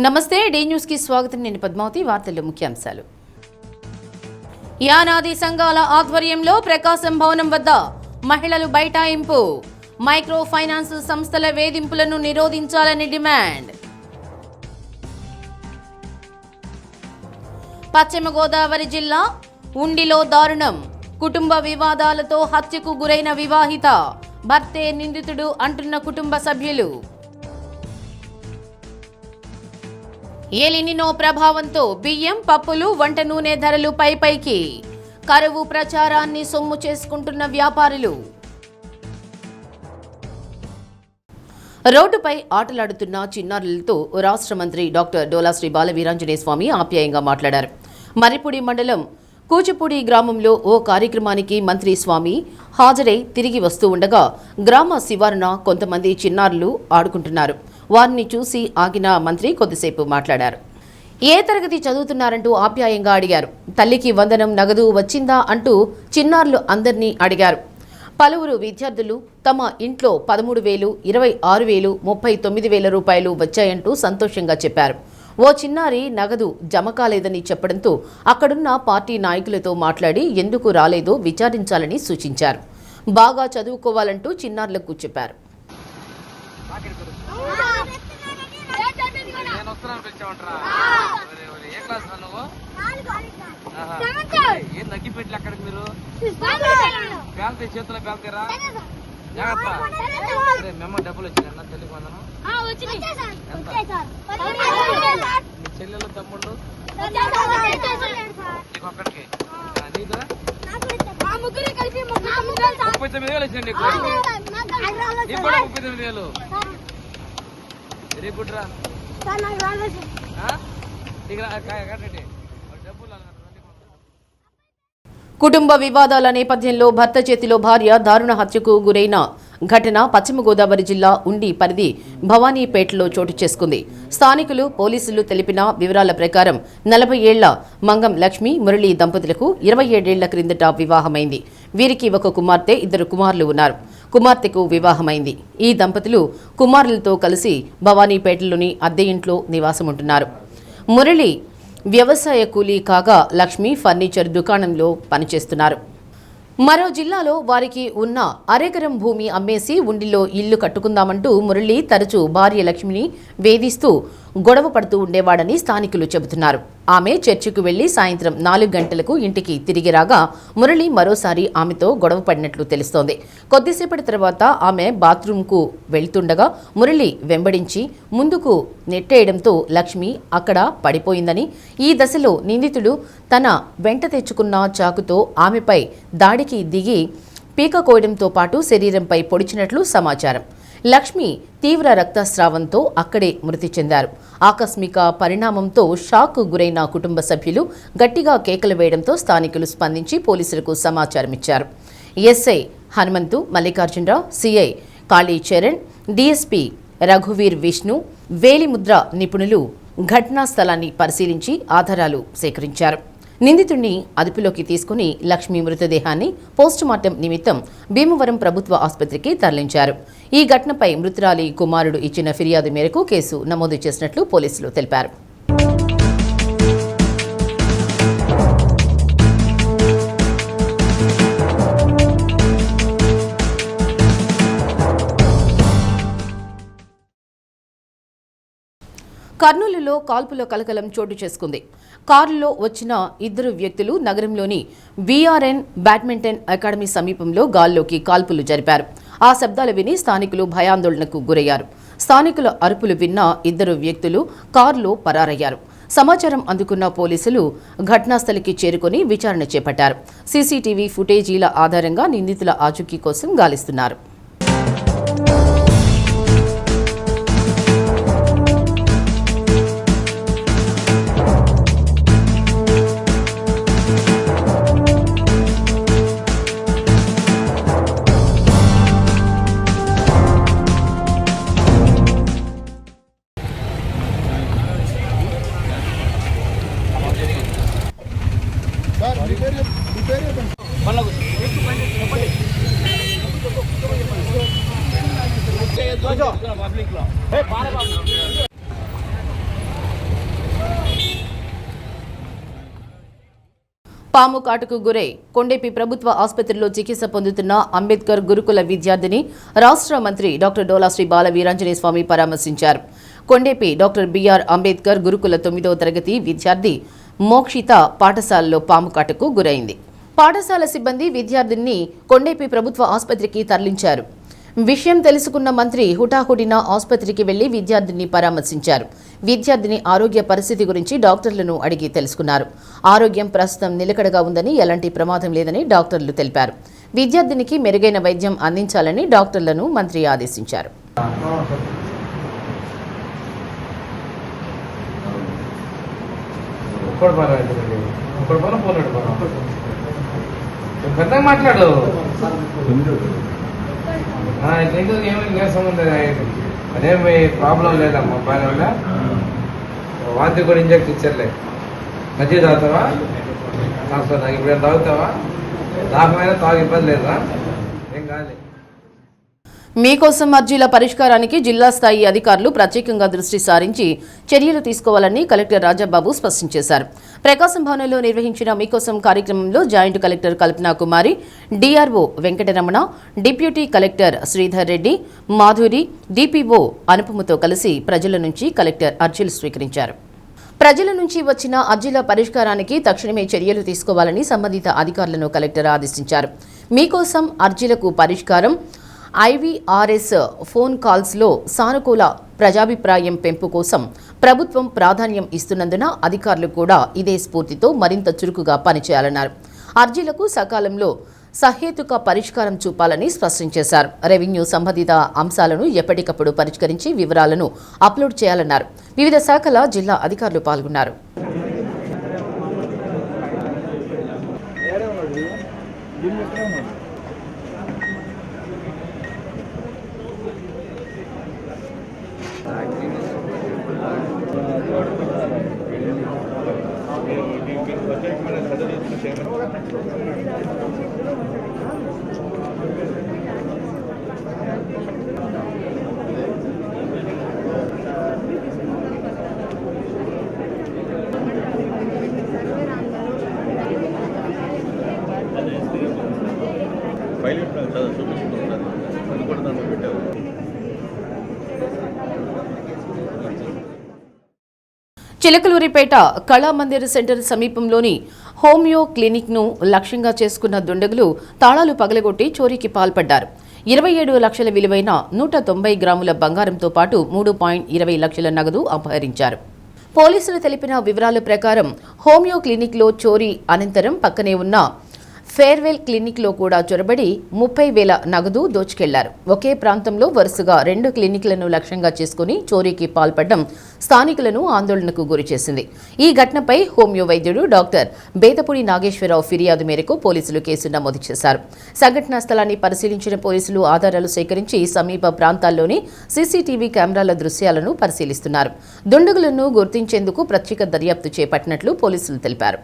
నమస్తే day news కి స్వాగతం. నేను పద్మావతి. వార్తల్లో ముఖ్యాంశాలు. యానాది సంఘాల ఆధ్వర్యంలో ప్రకాశం భవనం వద్ద మహిళలు బైఠాయింపు. మైక్రో ఫైనాన్స్ సంస్థల వేధింపులను నిరోధించాలని డిమాండ్. పశ్చిమ గోదావరి జిల్లా ఉండిలో దారుణం. కుటుంబ వివాదాలతో హత్యకు గురైన వివాహిత. భర్తే నిందితుడు అంటున్న కుటుంబ సభ్యులు. ఎలినినో ప్రభావంతో బియ్యం, పప్పులు, వంట నూనె ధరలు పైకి. కరువు ప్రచారాన్ని సొమ్ము చేసుకుంటున్న వ్యాపారులు. రోడ్డుపై ఆటలాడుతున్న చిన్నారులతో రాష్ట్ర మంత్రి డాక్టర్ డోలా శ్రీ బాలవీరాంజనేయ స్వామి ఆప్యాయంగా మాట్లాడారు. మరిపూడి మండలం కూచిపూడి గ్రామంలో ఓ కార్యక్రమానికి మంత్రి స్వామి హాజరై తిరిగి వస్తూ ఉండగా గ్రామ శివారున కొంతమంది చిన్నారులు ఆడుకుంటున్నారు. వారిని చూసి ఆగిన మంత్రి కొద్దిసేపు మాట్లాడారు. ఏ తరగతి చదువుతున్నారంటూ ఆప్యాయంగా అడిగారు. తల్లికి వందనం నగదు వచ్చిందా అంటూ చిన్నారులు అందరినీ అడిగారు. పలువురు విద్యార్థులు తమ ఇంట్లో 13,000, 26,000, 39,000 రూపాయలు వచ్చాయంటూ సంతోషంగా చెప్పారు. ఓ చిన్నారి నగదు జమ కాలేదని చెప్పడంతో అక్కడున్న పార్టీ నాయకులతో మాట్లాడి ఎందుకు రాలేదో విచారించాలని సూచించారు. బాగా చదువుకోవాలంటూ చిన్నారులకు చెప్పారు. డబ్బులు వచ్చినా తెలుగు చెల్లెలు తమ్ముళ్ళు ఒక్కడికి 39,000 వచ్చినాయి. నీకు కూడా 39,000. వెరీ గుడ్ రా. కుటుంబ వివాదాల నేపథ్యంలో భర్త చేతిలో భార్య దారుణ హత్యకు గురైన ఘటన పశ్చిమ గోదావరి జిల్లా ఉండి పరిధి భవానీపేటలో చోటు చేసుకుంది. స్థానికులు, పోలీసులు తెలిపిన వివరాల ప్రకారం 40 ఏళ్ల మంగం లక్ష్మి, మురళి దంపతులకు 27 ఏళ్ల క్రిందట వివాహమైంది. వీరికి ఒక కుమార్తె, 2 కుమారులు ఉన్నారు. కుమార్తెకు వివాహమైంది. ఈ దంపతులు కుమారులతో కలిసి భవానీపేటలోని అద్దె ఇంట్లో నివాసముంటున్నారు. మురళి వ్యవసాయ కూలీ కాగా లక్ష్మి ఫర్నిచర్ దుకాణంలో పనిచేస్తున్నారు. మరో జిల్లాలో వారికి ఉన్న అరెకరం భూమి అమ్మేసి ఉండిలో ఇల్లు కట్టుకుందామంటూ మురళి తరచూ భార్య లక్ష్మిని వేధిస్తూ గొడవ పడుతూ ఉండేవాడని స్థానికులు చెబుతున్నారు. ఆమె చర్చికి వెళ్లి సాయంత్రం 4 గంటలకు ఇంటికి తిరిగి రాగా మురళి మరోసారి ఆమెతో గొడవ పడినట్లు తెలుస్తోంది. కొద్దిసేపటి తర్వాత ఆమె బాత్రూంకు వెళ్తుండగా మురళి వెంబడించి ముందుకు నెట్టేయడంతో లక్ష్మి అక్కడ పడిపోయిందని, ఈ దశలో నిందితుడు తన వెంట తెచ్చుకున్న చాకుతో ఆమెపై దాడికి దిగి పీక కోయడంతో పాటు శరీరంపై పొడిచినట్లు సమాచారం. లక్ష్మి తీవ్ర రక్తస్రావంతో అక్కడే మృతి చెందారు. ఆకస్మిక పరిణామంతో షాక్ గురైన కుటుంబ సభ్యులు గట్టిగా కేకలు వేయడంతో స్థానికులు స్పందించి పోలీసులకు సమాచారం ఇచ్చారు. ఎస్ఐ హనుమంతు, మల్లికార్జునరావు, సిఐ కాళీ చరణ్, డీఎస్పీ రఘువీర్ విష్ణు, వేలిముద్ర నిపుణులు ఘటనా స్థలాన్ని పరిశీలించి ఆధారాలు సేకరించారు. నిందితుడిని అదుపులోకి తీసుకుని లక్ష్మి మృతదేహాన్ని పోస్టుమార్టం నిమిత్తం భీమవరం ప్రభుత్వ ఆసుపత్రికి తరలించారు. ఈ ఘటనపై మృతురాలి కుమారుడు ఇచ్చిన ఫిర్యాదు మేరకు కేసు నమోదు చేసినట్లు పోలీసులు తెలిపారు. కర్నూలులో కాల్పుల కలకలం చోటు చేసుకుంది. కారులో వచ్చిన 2 వ్యక్తులు నగరంలోని వీఆర్ఎన్ బ్యాడ్మింటన్ అకాడమీ సమీపంలో గాల్లోకి కాల్పులు జరిపారు. ఆ శబ్దాలు విని స్థానికులు భయాందోళనకు గురయ్యారు. స్థానికుల అరుపులు విన్న 2 వ్యక్తులు కారులో పరారయ్యారు. సమాచారం అందుకున్న పోలీసులు ఘటనాస్థలికి చేరుకుని విచారణ చేపట్టారు. సీసీటీవీ ఫుటేజీల ఆధారంగా నిందితుల ఆచూకీ కోసం గాలిస్తున్నారు. పబ్లిక్ లో పాము కాటుకు గురై కొండేపి ప్రభుత్వ ఆసుపత్రిలో చికిత్స పొందుతున్న అంబేద్కర్ గురుకుల విద్యార్థిని రాష్ట్ర మంత్రి డాక్టర్ డోలా శ్రీ బాల వీరాంజనేయ స్వామి పరామర్శించారు. కొండేపి డాక్టర్ బిఆర్ అంబేద్కర్ గురుకుల 9వ తరగతి విద్యార్థి మోక్షిత పాఠశాలలో పాము కాటుకు గురైంది. పాఠశాల సిబ్బంది విద్యార్థిని కొండేపి ప్రభుత్వ ఆసుపత్రికి తరలించారు. విషయం తెలుసుకున్న మంత్రి హుటాహుటిన ఆసుపత్రికి వెళ్లి విద్యార్థిని పరామర్శించారు. విద్యార్థిని ఆరోగ్య పరిస్థితి గురించి డాక్టర్లను అడిగి తెలుసుకున్నారు. ఆరోగ్యం ప్రస్తుతం నిలకడగా ఉందని, ఎలాంటి ప్రమాదం లేదని డాక్టర్లు తెలిపారు. విద్యార్థినికి మెరుగైన వైద్యం అందించాలని డాక్టర్లను మంత్రి ఆదేశించారు. మాట్లాడు సంబంధం అదేమి ప్రాబ్లం లేదమ్మా. మొబైల్ వల్ల వాంతి కూడా ఇంజెక్ట్ ఇచ్చారులే. మజ్జిగ తాగుతావా? నాకు ఇప్పుడు తాగుతావా? దాకమైనా తాగు, ఇబ్బంది లేదా? ఏం కాదు. మీకోసం అర్జీల పరిష్కారానికి జిల్లా స్థాయి అధికారులు ప్రత్యేకంగా దృష్టి సారించి చర్యలు తీసుకోవాలని కలెక్టర్ రాజాబాబు స్పష్టం చేశారు. ప్రకాశం భవనంలో నిర్వహించిన మీకోసం కార్యక్రమంలో joint collector Kalpana Kumari, DRO Venkataramana, deputy collector Sridhar Reddy, Madhuri, DPO అనుపముతో కలిసి ప్రజల నుంచి కలెక్టర్ అర్జీలు స్వీకరించారు. ప్రజల నుంచి వచ్చిన అర్జీల పరిష్కారానికి తక్షణమే చర్యలు తీసుకోవాలని సంబంధిత అధికారులను కలెక్టర్ ఆదేశించారు. మీకోసం అర్జీలకు పరిష్కారం, ఐవీఆర్ఎస్ ఫోన్ కాల్స్లో సానుకూల ప్రజాభిప్రాయం పెంపు కోసం ప్రభుత్వం ప్రాధాన్యం ఇస్తున్నందున అధికారులు కూడా ఇదే స్ఫూర్తితో మరింత చురుకుగా పనిచేయాలన్నారు. అర్జీలకు సకాలంలో సహేతుక పరిష్కారం చూపాలని స్పష్టం చేశారు. రెవెన్యూ సంబంధిత అంశాలను ఎప్పటికప్పుడు పరిష్కరించి వివరాలను అప్లోడ్ చేయాలన్నారు. వివిధ శాఖల జిల్లా అధికారులు పాల్గొన్నారు. చిలకలూరిపేట కళామందిర్ సెంటర్ సమీపంలోని హోమియో క్లినిక్ను లక్ష్యంగా చేసుకున్న దుండగులు తాళాలు పగలగొట్టి చోరీకి పాల్పడ్డారు. 27 లక్షల విలువైన 190 గ్రాముల బంగారంతో పాటు 3.20 లక్షల నగదు అపహరించారు. పోలీసులు తెలిపిన వివరాల ప్రకారం హోమియో క్లినిక్లో చోరీ అనంతరం పక్కనే ఉన్న ఫేర్వెల్ క్లినిక్లో కూడా చొరబడి 30,000 నగదు దోచుకెళ్లారు. ఒకే ప్రాంతంలో వరుసగా 2 క్లినిక్లను లక్ష్యంగా చేసుకుని చోరీకి పాల్పడడం స్థానికులను ఆందోళనకు గురిచేసింది. ఈ ఘటనపై హోమియో వైద్యుడు డాక్టర్ బేతపూడి నాగేశ్వరరావు ఫిర్యాదు మేరకు పోలీసులు కేసు నమోదు చేశారు. సంఘటనా స్థలాన్ని పరిశీలించిన పోలీసులు ఆధారాలు సేకరించి సమీప ప్రాంతాల్లోని సీసీటీవీ కెమెరాల దృశ్యాలను పరిశీలిస్తున్నారు. దుండగులను గుర్తించేందుకు ప్రత్యేక దర్యాప్తు చేపట్టినట్లు పోలీసులు తెలిపారు.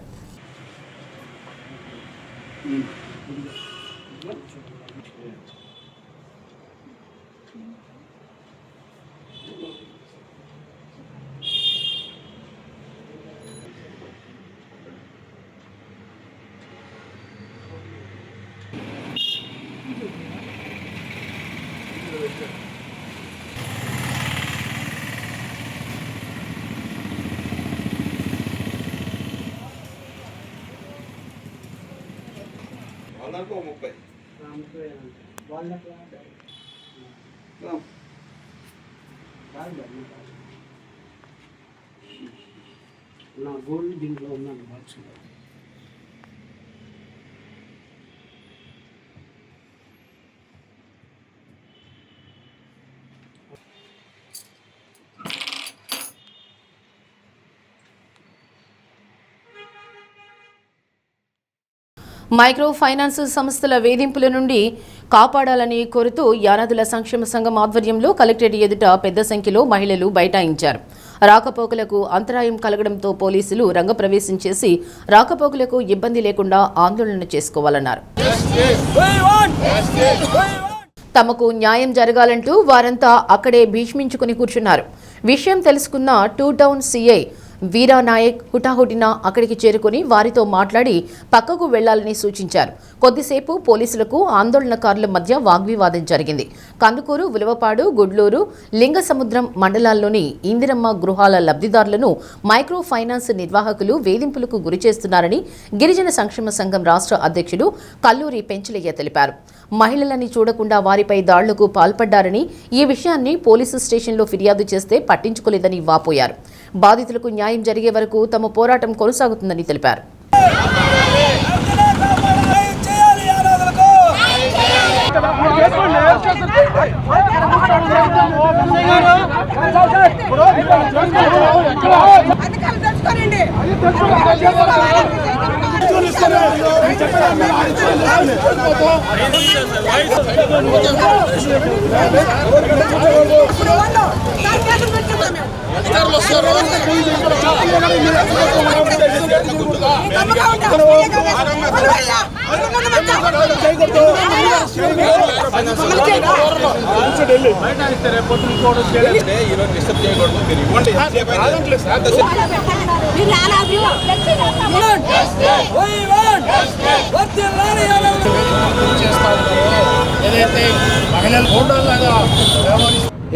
నా గోల్డ్ దీంట్లో ఉన్నాను బాక్స్లో. మైక్రో ఫైనాన్స్ సంస్థల వేధింపుల నుండి కాపాడాలని కోరుతూ యానాదుల సంక్షేమ సంఘం ఆధ్వర్యంలో కలెక్టరేట్ ఎదుట పెద్ద సంఖ్యలో మహిళలు బైఠాయించారు. రాకపోకలకు అంతరాయం కలగడంతో పోలీసులు రంగప్రవేశం చేసి రాకపోకలకు ఇబ్బంది లేకుండా ఆందోళన చేసుకోవాలన్నారు. తమకు న్యాయం జరగాలంటూ వారంతా అక్కడే భీష్మించుకుని కూర్చున్నారు. విషయం తెలుసుకున్న 2 టౌన్ సీఐ వీరా నాయక్ హుటాహుటిన అక్కడికి చేరుకుని వారితో మాట్లాడి పక్కకు వెళ్లాలని సూచించారు. కొద్దిసేపు పోలీసులకు ఆందోళనకారుల మధ్య వాగ్వివాదం జరిగింది. కందుకూరు, ఉలవపాడు, గుడ్లూరు, లింగసముద్రం మండలాల్లోని ఇందిరమ్మ గృహాల లబ్ధిదారులను మైక్రో ఫైనాన్స్ నిర్వాహకులు వేధింపులకు గురిచేస్తున్నారని గిరిజన సంక్షేమ సంఘం రాష్ట్ర అధ్యక్షుడు కల్లూరి పెంచలయ్య తెలిపారు. మహిళలని చూడకుండా వారిపై దాడులకు పాల్పడ్డారని, ఈ విషయాన్ని పోలీసు స్టేషన్లో ఫిర్యాదు చేస్తే పట్టించుకోలేదని వాపోయారు. బాధితులకు న్యాయం జరిగే వరకు తమ పోరాటం కొనసాగుతుందని తెలిపారు.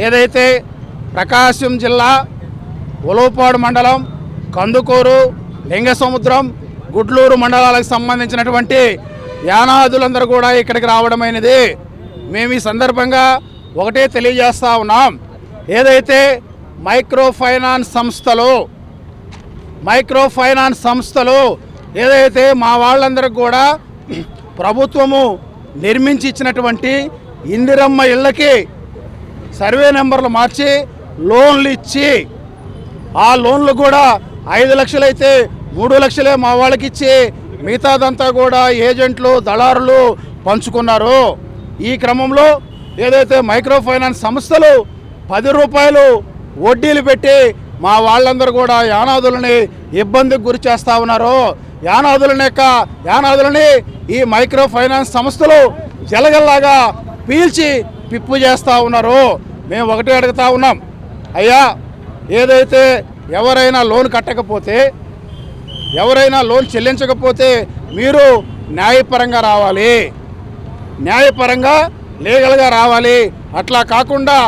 ఏదైతే ప్రకాశం జిల్లా ఉలవపాడు మండలం, కందుకూరు, లింగసముద్రం, గుడ్లూరు మండలాలకు సంబంధించినటువంటి యానాదులందరూ కూడా ఇక్కడికి రావడమైనది. మేము ఈ సందర్భంగా ఒకటే తెలియజేస్తా ఉన్నాం. ఏదైతే మైక్రో ఫైనాన్స్ సంస్థలు ఏదైతే మా వాళ్ళందరికీ కూడా ప్రభుత్వము నిర్మించి ఇచ్చినటువంటి ఇందిరమ్మ ఇళ్ళకి సర్వే నెంబర్లు మార్చి లోన్లు ఇచ్చి, ఆ లోన్లు కూడా 5 లక్షలు అయితే 3 లక్షలే మా వాళ్ళకి ఇచ్చి మిగతాదంతా కూడా ఏజెంట్లు, దళారులు పంచుకున్నారు. ఈ క్రమంలో ఏదైతే మైక్రో ఫైనాన్స్ సంస్థలు 10 రూపాయలు వడ్డీలు పెట్టి మా వాళ్ళందరూ కూడా యానాదులని ఇబ్బందికి గురి చేస్తూ ఉన్నారు. యానాదులని ఈ మైక్రో ఫైనాన్స్ సంస్థలు జలగల్లాగా పీల్చి పిప్పు చేస్తూ ఉన్నారు. మేము ఒకటే అడుగుతా ఉన్నాం, అయ్యా ఏదైతే ఎవరైనా లోన్ కట్టకపోతే, ఎవరైనా లోన్ చెల్లించకపోతే మీరు న్యాయపరంగా రావాలి, న్యాయపరంగా లీగల్గా రావాలి. అట్లా కాకుండా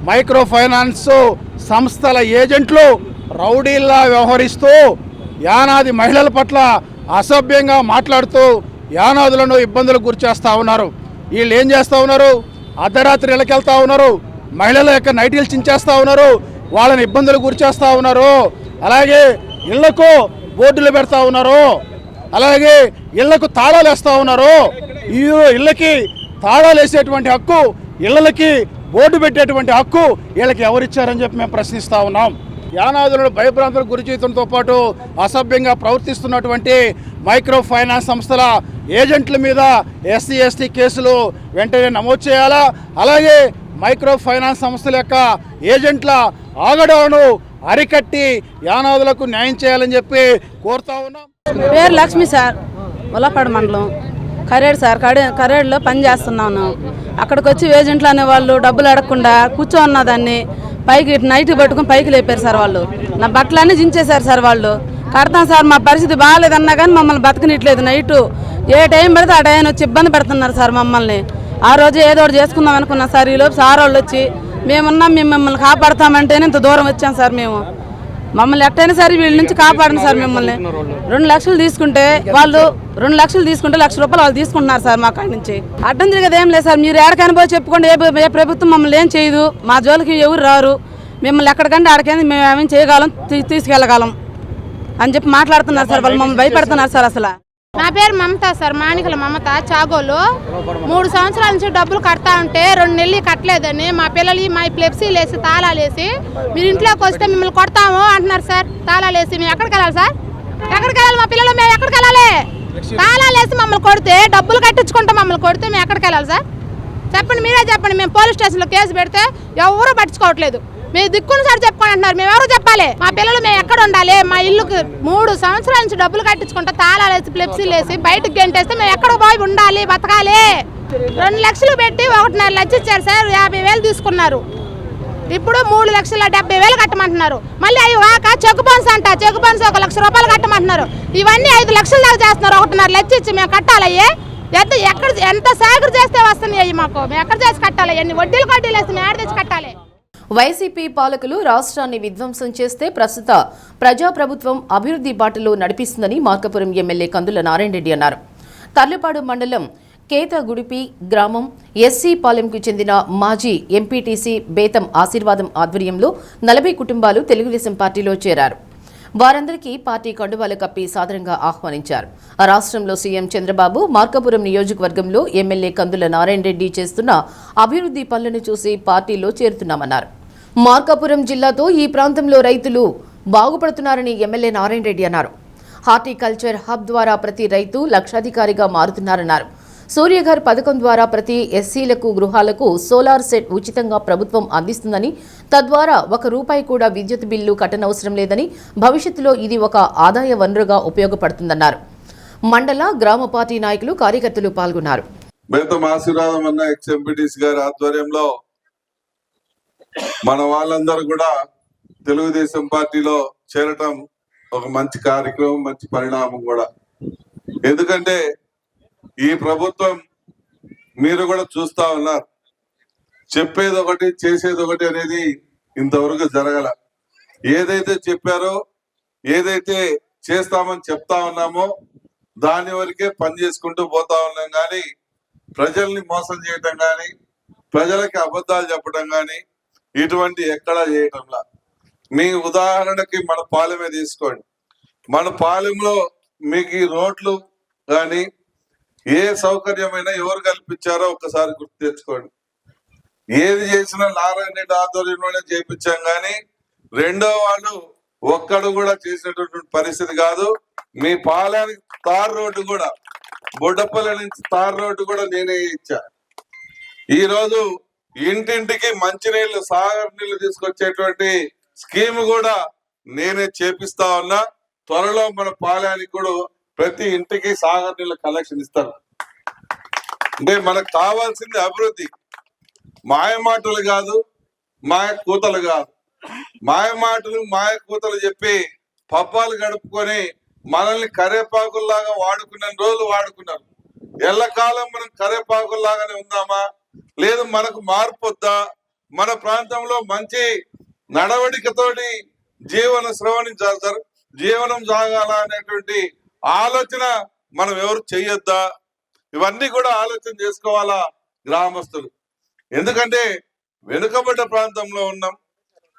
మైక్రో ఫైనాన్స్ సంస్థల ఏజెంట్లు రౌడీల్లా వ్యవహరిస్తూ యానాది మహిళల పట్ల అసభ్యంగా మాట్లాడుతూ యానాదులను ఇబ్బందులకు గురి చేస్తూ ఉన్నారు. వీళ్ళు ఏం చేస్తూ ఉన్నారు? అర్ధరాత్రి ఇళ్ళకి వెళ్తూ ఉన్నారు, మహిళల యొక్క నైటీలు చించేస్తూ ఉన్నారు, వాళ్ళని ఇబ్బందులకు గురి చేస్తూ ఉన్నారు. అలాగే ఇళ్లకు బోర్డులు పెడతా ఉన్నారు, అలాగే ఇళ్లకు తాళాలు వేస్తూ ఉన్నారు. ఈ ఇళ్ళకి తాళాలు వేసేటువంటి హక్కు, ఇళ్ళకి బోర్డు పెట్టేటువంటి హక్కు వీళ్ళకి ఎవరిచ్చారని చెప్పి మేము ప్రశ్నిస్తూ ఉన్నాం. యానాదులను భయభ్రాంతులకు గురి చేయడంతో పాటు అసభ్యంగా ప్రవర్తిస్తున్నటువంటి మైక్రో ఫైనాన్స్ సంస్థల ఏజెంట్ల మీద ఎస్సీ ఎస్టీ కేసులు వెంటనే నమోదు చేయాలా. అలాగే మైక్రో ఫైనాన్స్ సంస్థల యొక్క ఏజెంట్ల ఆగడాలను అరికట్టి యానాదులకు న్యాయం చేయాలని చెప్పి కోరుతా ఉన్నాం. పేరు లక్ష్మి సార్, ఉలవపాడు మండలం, కరేడు సార్. కరేడులో పని చేస్తున్నాను. అక్కడికి వచ్చి ఏజెంట్లు అనేవాళ్ళు డబ్బులు అడగకుండా కూర్చోన్న దాన్ని పైకి నైట్ పట్టుకుని పైకి లేపారు సార్. వాళ్ళు నా బట్టలన్నీ జించేశారు సార్. వాళ్ళు కడతాం సార్, మా పరిస్థితి బాగాలేదన్నా కానీ మమ్మల్ని బతకనిట్లేదు. నైటు ఏ టైం పడితే ఆ టైం వచ్చి ఇబ్బంది పెడుతున్నారు సార్ మమ్మల్ని. ఆ రోజు ఏదో ఒకటి చేసుకుందాం అనుకున్నాం సార్. ఈలోపు సార్ వాళ్ళు వచ్చి మేమున్నాం, మేము మిమ్మల్ని కాపాడుతామంటేనే ఇంత దూరం వచ్చాం సార్. మేము మమ్మల్ని ఎట్టయినా సరే వీళ్ళ నుంచి కాపాడండి సార్. మిమ్మల్ని 2 లక్షలు తీసుకుంటే వాళ్ళు 2 లక్షలు తీసుకుంటే ₹1,00,000 వాళ్ళు తీసుకుంటున్నారు సార్ మా కాడి నుంచి. అడ్డం తిరిగేది ఏం లేదు సార్. మీరు ఎక్కడికైనా పోయి చెప్పుకోండి, ఏ ప్రభుత్వం మమ్మల్ని ఏం చేయదు, మా జోలికి ఎవరు రారు, మిమ్మల్ని ఎక్కడికంటే ఆడికైనా మేము ఏమేమి చేయగలం, తీసుకెళ్ళగలం అని చెప్పి మాట్లాడుతున్నారు సార్. వాళ్ళు మమ్మల్ని భయపెడుతున్నారు సార్. అసలు నా పేరు మమత సార్, మాణికల మమత, చాగోలు. 3 సంవత్సరాల నుంచి డబ్బులు కడతా ఉంటే 2 నెలలు కట్టలేదని మా పిల్లలు మా ఫ్లెక్సీలు వేసి తాళాలు వేసి మీరు ఇంట్లోకి వస్తే మిమ్మల్ని కొడతాము అంటున్నారు సార్. తాళాలు వేసి మేము ఎక్కడికి వెళ్ళాలి సార్? ఎక్కడికి వెళ్ళాలి? మా పిల్లలు మేము ఎక్కడికి వెళ్ళాలి? తాళాలు వేసి మమ్మల్ని కొడితే, డబ్బులు కట్టించుకుంటే మమ్మల్ని కొడితే మేము ఎక్కడికి వెళ్ళాలి సార్? చెప్పండి, మీరే చెప్పండి. మేము పోలీస్ స్టేషన్లో కేసు పెడితే ఎవరూ పట్టించుకోవట్లేదు. మీరు దిక్కును సార్ చెప్పుకొని అంటున్నారు. మేము ఎవరు చెప్పాలి? మా పిల్లలు మేము ఎక్కడ ఉండాలి? మా ఇల్లుకి 3 సంవత్సరాల నుంచి డబ్బులు కట్టించుకుంటా తాళాలు వేసి ఫ్లెక్సీలు వేసి బయటకు గెంటేస్తే మేము ఎక్కడ పోయి ఉండాలి, బతకాలి? 2 లక్షలు పెట్టి 1.5 లక్షలు ఇచ్చారు సార్. 50,000 తీసుకున్నారు. ఇప్పుడు 3,70,000 కట్టమంటున్నారు. మళ్ళీ అవి వాక చెక్ బౌన్స్ అంట, చెక్ బౌన్స్ 1 లక్ష రూపాయలు కట్టమంటున్నారు. ఇవన్నీ 5 లక్షల దాకా చేస్తున్నారు. 1.5 లక్ష ఇచ్చి మేము కట్టాలయ్యే. ఎంత సాగరు చేస్తే వస్తున్నాయి మాకు, మేము ఎక్కడ చేసి కట్టాలి? ఎన్ని వడ్డీలు కడ్డీలు వేస్తే మేము తెచ్చి కట్టాలి? వైసీపీ పాలకులు రాష్ట్రాన్ని విధ్వంసం చేస్తే ప్రస్తుత ప్రజాప్రభుత్వం అభివృద్ధి బాటలో నడిపిస్తుందని మార్కాపురం ఎమ్మెల్యే కందుల నారాయణ రెడ్డి అన్నారు. తర్లుపాడు మండలం కేతగుడిపి గ్రామం ఎస్సీ పాలెంకు చెందిన మాజీ ఎంపీటీసీ బేతం ఆశీర్వాదం ఆధ్వర్యంలో 40 కుటుంబాలు తెలుగుదేశం పార్టీలో చేరారు. వారందరికీ పార్టీ కండువాలు కప్పి సాదరంగా ఆహ్వానించారు. రాష్ట్రంలో సీఎం చంద్రబాబు మార్కాపురం నియోజకవర్గంలో ఎమ్మెల్యే కందుల నారాయణ రెడ్డి చేస్తున్న అభివృద్ధి పనులను చూసి పార్టీలో చేరుతున్నామన్నారు. మార్కాపురం జిల్లాతో ఈ ప్రాంతంలో రైతులు బాగుపడుతున్నారని ఎమ్మెల్యే నారాయణ రెడ్డి అన్నారు. హార్టికల్చర్ హబ్ ద్వారా ప్రతి రైతు లక్షాధికారిగా మారుతున్నారన్నారు. సూర్యఘర్ పథకం ద్వారా ప్రతి ఎస్సీలకు గృహాలకు సోలార్ సెట్ ఉచితంగా ప్రభుత్వం అందిస్తుందని, తద్వారా ₹1 కూడా విద్యుత్ బిల్లు కట్టనవసరం లేదని, భవిష్యత్తులో ఇది ఒక ఆదాయ వనరుగా ఉపయోగపడుతుందన్నారు. మండల గ్రామ పార్టీ నాయకులు కార్యకర్తలు పాల్గొన్నారు. బేతం ఆశీర్వాదం అన్న ఎక్స్-ఎంపీటీసీ గారి ఆధ్వర్యంలో మన వాళ్ళందరూ కూడా తెలుగుదేశం పార్టీలో చేరటం ఒక మంచి కార్యక్రమం, మంచి పరిణామం కూడా. ఎందుకంటే ఈ ప్రభుత్వం మీరు కూడా చూస్తా ఉన్నారు, చెప్పేది ఒకటి చేసేది ఒకటి అనేది ఇంతవరకు జరగల. ఏదైతే చెప్పారో, ఏదైతే చేస్తామని చెప్తా ఉన్నామో దాని వరకే పని చేసుకుంటూ పోతా ఉన్నాం. కానీ ప్రజల్ని మోసం చేయటం కానీ, ప్రజలకి అబద్ధాలు చెప్పడం కానీ ఇటువంటి ఎక్కడా చేయటంలా. మీ ఉదాహరణకి మన పాలెమే తీసుకోండి. మన పాలెంలో మీకు ఈ రోడ్లు కానీ ఏ సౌకర్యమైనా ఎవరు కల్పించారో ఒక్కసారి గుర్తు తెచ్చుకోండి. ఏది చేసినా నారాయణ రెడ్డి ఆధ్వర్యంలోనే చేయించాం, కానీ రెండో వాళ్ళు ఒక్కడు కూడా చేసినటువంటి పరిస్థితి కాదు. మీ పాలెనికి తార్ రోడ్డు కూడా, బొడ్డపల్లి నుంచి తార్ రోడ్డు కూడా నేనే ఇచ్చా. ఈ రోజు ఇంటింటికి మంచినీళ్లు, సాగర్ నీళ్లు తీసుకొచ్చేటువంటి స్కీమ్ కూడా నేనే చేపిస్తా ఉన్నా. త్వరలో మన పాలెనికి కూడా ప్రతి ఇంటికి సాగర్ నీళ్ళ కలెక్షన్ ఇస్తారు. అంటే మనకు కావాల్సింది అభివృద్ధి, మాయ మాటలు కాదు, మాయ కూతలు కాదు. మాయ మాటలు, మాయ కూతలు చెప్పి పబ్బాలు గడుపుకొని మనల్ని కరేపాకుల్లాగా వాడుకున్న రోజులు వాడుకున్నారు. ఎల్లకాలం మనం కరేపాకుల్లాగానే ఉందామా, లేదు మనకు మార్పు వద్దా, మన ప్రాంతంలో మంచి నడవడికతోటి జీవనం సాగాల అనేటువంటి ఆలోచన మనం ఎవరు చెయ్యొద్దా? ఇవన్నీ కూడా ఆలోచన చేసుకోవాలా గ్రామస్తులు. ఎందుకంటే వెనుకబడ్డ ప్రాంతంలో ఉన్నాం,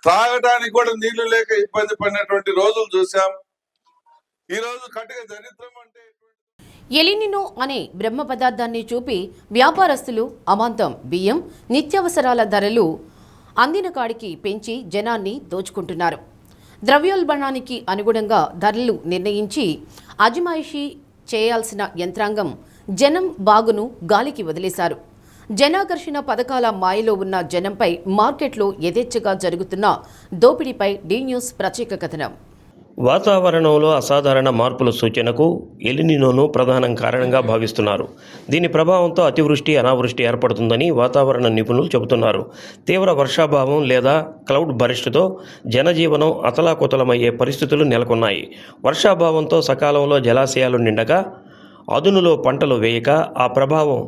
తాగడానికి కూడా నీళ్లు లేక ఇబ్బంది పడినటువంటి రోజులు చూసాం. ఈ రోజు కటిక దరిద్రం అంటే ఎలినినో అనే బ్రహ్మ పదార్థాన్ని చూపి వ్యాపారస్తులు అమాంతం బియ్యం, నిత్యావసరాల ధరలు అందిన కాడికి పెంచి జనాన్ని దోచుకుంటున్నారు. ద్రవ్యోల్బణానికి అనుగుణంగా ధరలు నిర్ణయించి అజమాయిషీ చేయాల్సిన యంత్రాంగం జనం బాగును గాలికి వదిలేశారు. జనాకర్షణ పథకాల మాయలో ఉన్న జనంపై మార్కెట్లో యథేచ్ఛగా జరుగుతున్న దోపిడీపై డి న్యూస్ ప్రత్యేక కథనం. వాతావరణంలో అసాధారణ మార్పుల సూచనకు ఎలినినోను ప్రధాన కారణంగా భావిస్తున్నారు. దీని ప్రభావంతో అతివృష్టి, అనావృష్టి ఏర్పడుతుందని వాతావరణ నిపుణులు చెబుతున్నారు. తీవ్ర వర్షాభావం లేదా క్లౌడ్ బరిస్టుతో జనజీవనం అతలాకుతలమయ్యే పరిస్థితులు నెలకొన్నాయి. వర్షాభావంతో సకాలంలో జలాశయాలు నిండగా అదునులో పంటలు వేయక ఆ ప్రభావం